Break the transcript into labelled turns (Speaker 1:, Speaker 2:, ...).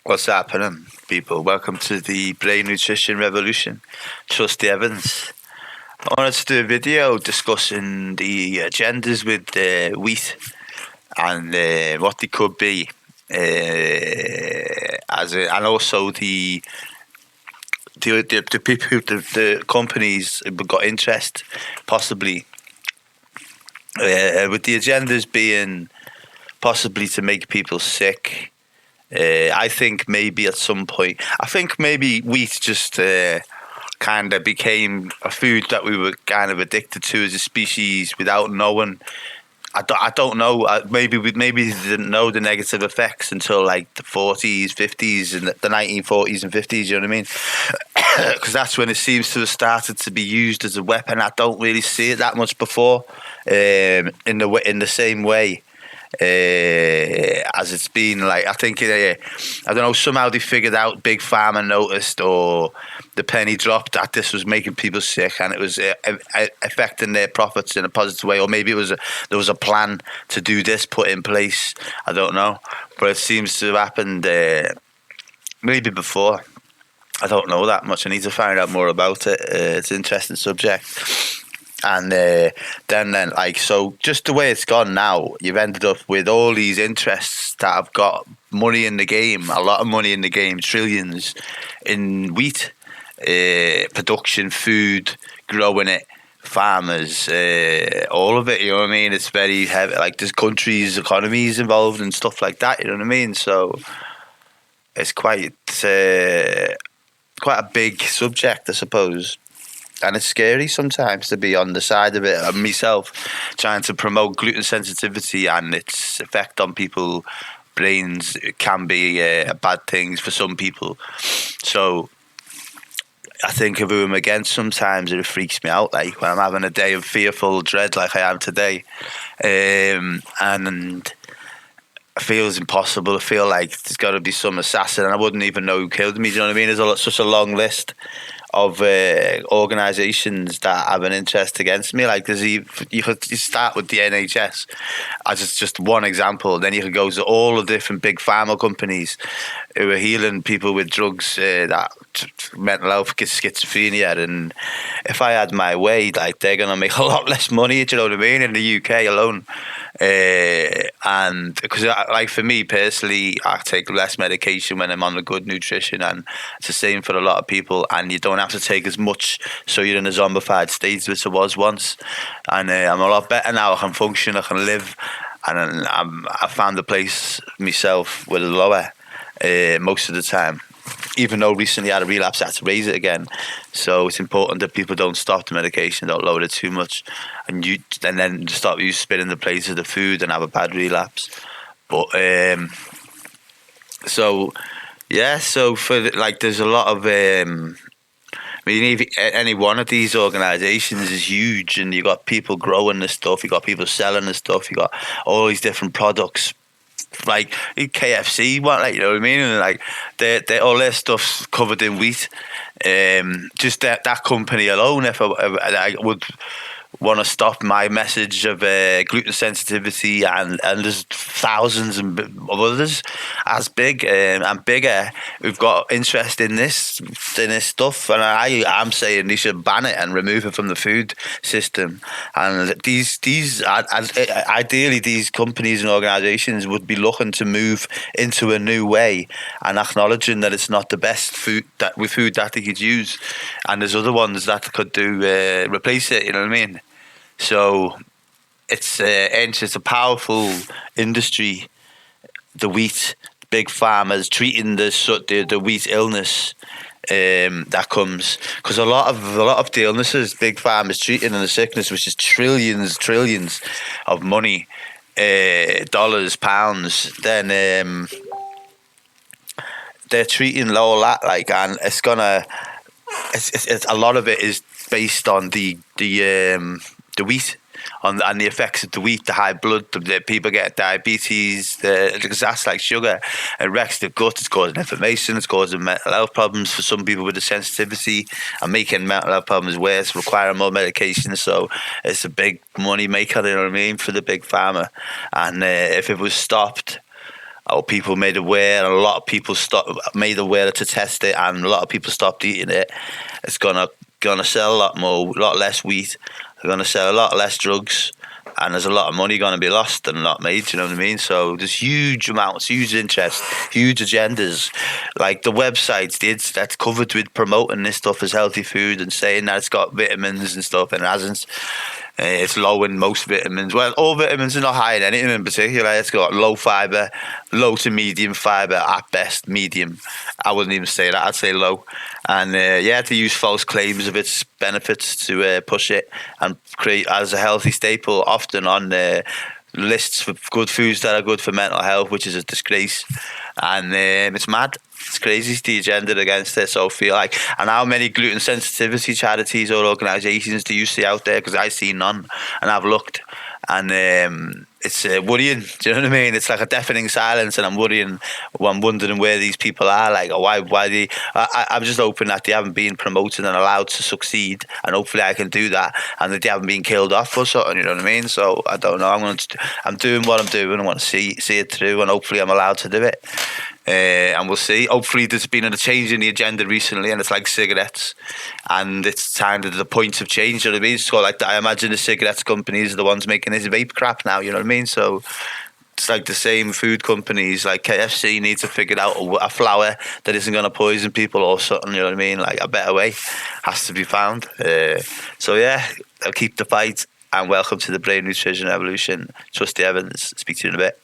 Speaker 1: What's happening, people? Welcome to the Brain Nutrition Revolution. Trusty Evans. I wanted to do a video discussing the agendas with wheat and what they could be, and also the people, the companies who got interest, possibly with the agendas being possibly to make people sick. I think maybe at some point, I think maybe wheat just kind of became a food that we were kind of addicted to as a species without knowing. I don't know. Maybe they didn't know the negative effects until like the 40s, 50s, and the 1940s and 50s. You know what I mean? Because that's when it seems to have started to be used as a weapon. I don't really see it that much before, in the same way as it's been. Like, I think I don't know, somehow they figured out, Big Pharma noticed, or the penny dropped, that this was making people sick and it was affecting their profits in a positive way, or maybe there was a plan to do this put in place. I don't know, but it seems to have happened maybe before. I don't know that much. I need to find out more about it. It's an interesting subject. And then like, so just the way it's gone now, you've ended up with all these interests that have got money in the game, a lot of money in the game, trillions in wheat production, food, growing it, farmers, all of it. You know what I mean? It's very heavy. Like, there's countries' economies involved and stuff like that. You know what I mean? So it's quite a big subject, I suppose. And it's scary sometimes to be on the side of it. And myself, trying to promote gluten sensitivity and its effect on people's brains, it can be bad things for some people. So I think of who I'm against sometimes, it freaks me out. Like when I'm having a day of fearful dread like I am today. And it feels impossible. I feel like there's got to be some assassin and I wouldn't even know who killed me. Do you know what I mean? There's such a long list of organisations that have an interest against me. Like, you start with the NHS as just one example. Then you could go to all the different big pharma companies who are healing people with drugs, that mental health, schizophrenia. And if I had my way, like, they're going to make a lot less money, do you know what I mean, in the UK alone. And because, like, for me personally, I take less medication when I'm on a good nutrition, and it's the same for a lot of people, and you don't have to take as much, so you're in a zombified state as I was once. And I'm a lot better now. I can function, I can live, and I found a place myself with a lower most of the time. Even though recently I had a relapse, I had to raise it again. So it's important that people don't stop the medication, don't lower it too much, and then stop you spitting the place of the food and have a bad relapse. But so for there's a lot of any one of these organisations is huge, and you got people growing this stuff, you got people selling this stuff, you got all these different products. Like KFC, you know what I mean? And like they all their stuff's covered in wheat. Just that company alone, if I would want to stop my message of gluten sensitivity, and there's thousands of others as big and bigger who've got interest in this stuff, and I'm saying they should ban it and remove it from the food system. And these ideally, these companies and organisations would be looking to move into a new way and acknowledging that it's not the best food that they could use, and there's other ones that could do replace it. You know what I mean? So it's a powerful industry, the wheat. Big farmers treating the wheat illness that comes, because a lot of the illnesses big farmers treating, and the sickness, which is trillions of money, dollars, pounds, then they're treating all that, like, and it's a lot of it is based on the wheat, and the effects of the wheat, the high blood, the people get diabetes, because that's like sugar. It wrecks the gut, it's causing inflammation, it's causing mental health problems for some people with the sensitivity, and making mental health problems worse, requiring more medication. So it's a big money maker, you know what I mean, for the big pharma. And if it was stopped, or people made aware, and a lot of people made aware to test it, and a lot of people stopped eating it. It's gonna sell a lot more, a lot less wheat. They're gonna sell a lot less drugs, and there's a lot of money going to be lost and not made. You know what I mean? So there's huge amounts, huge interest, huge agendas. Like the websites, the internet's covered with promoting this stuff as healthy food and saying that it's got vitamins and stuff, and it hasn't. It's low in most vitamins. Well, all vitamins are not high in anything in particular. It's got low fibre, low to medium fibre, at best medium. I wouldn't even say that. I'd say low. And to use false claims of its benefits to push it and create as a healthy staple, often on lists for good foods that are good for mental health, which is a disgrace. And it's mad. It's crazy, the agenda against it. So I feel like, and how many gluten sensitivity charities or organisations do you see out there? Because I see none, and I've looked, and it's worrying. Do you know what I mean? It's like a deafening silence, and I'm worrying. I'm wondering where these people are. Like, why they? I'm just hoping that they haven't been promoted and allowed to succeed, and hopefully I can do that, and that they haven't been killed off or something. You know what I mean? So I don't know. I'm doing what I'm doing. I want to see it through, and hopefully I'm allowed to do it. And we'll see. Hopefully, there's been a change in the agenda recently, and it's like cigarettes, and it's time that the points have changed. You know what I mean? So, like, I imagine the cigarettes companies are the ones making this vape crap now. You know what I mean? So it's like the same food companies, like KFC, need to figure out a flour that isn't going to poison people or something. You know what I mean? Like a better way has to be found. So yeah, I'll keep the fight. And welcome to the Brain Nutrition Evolution. Trusty Evans. Speak to you in a bit.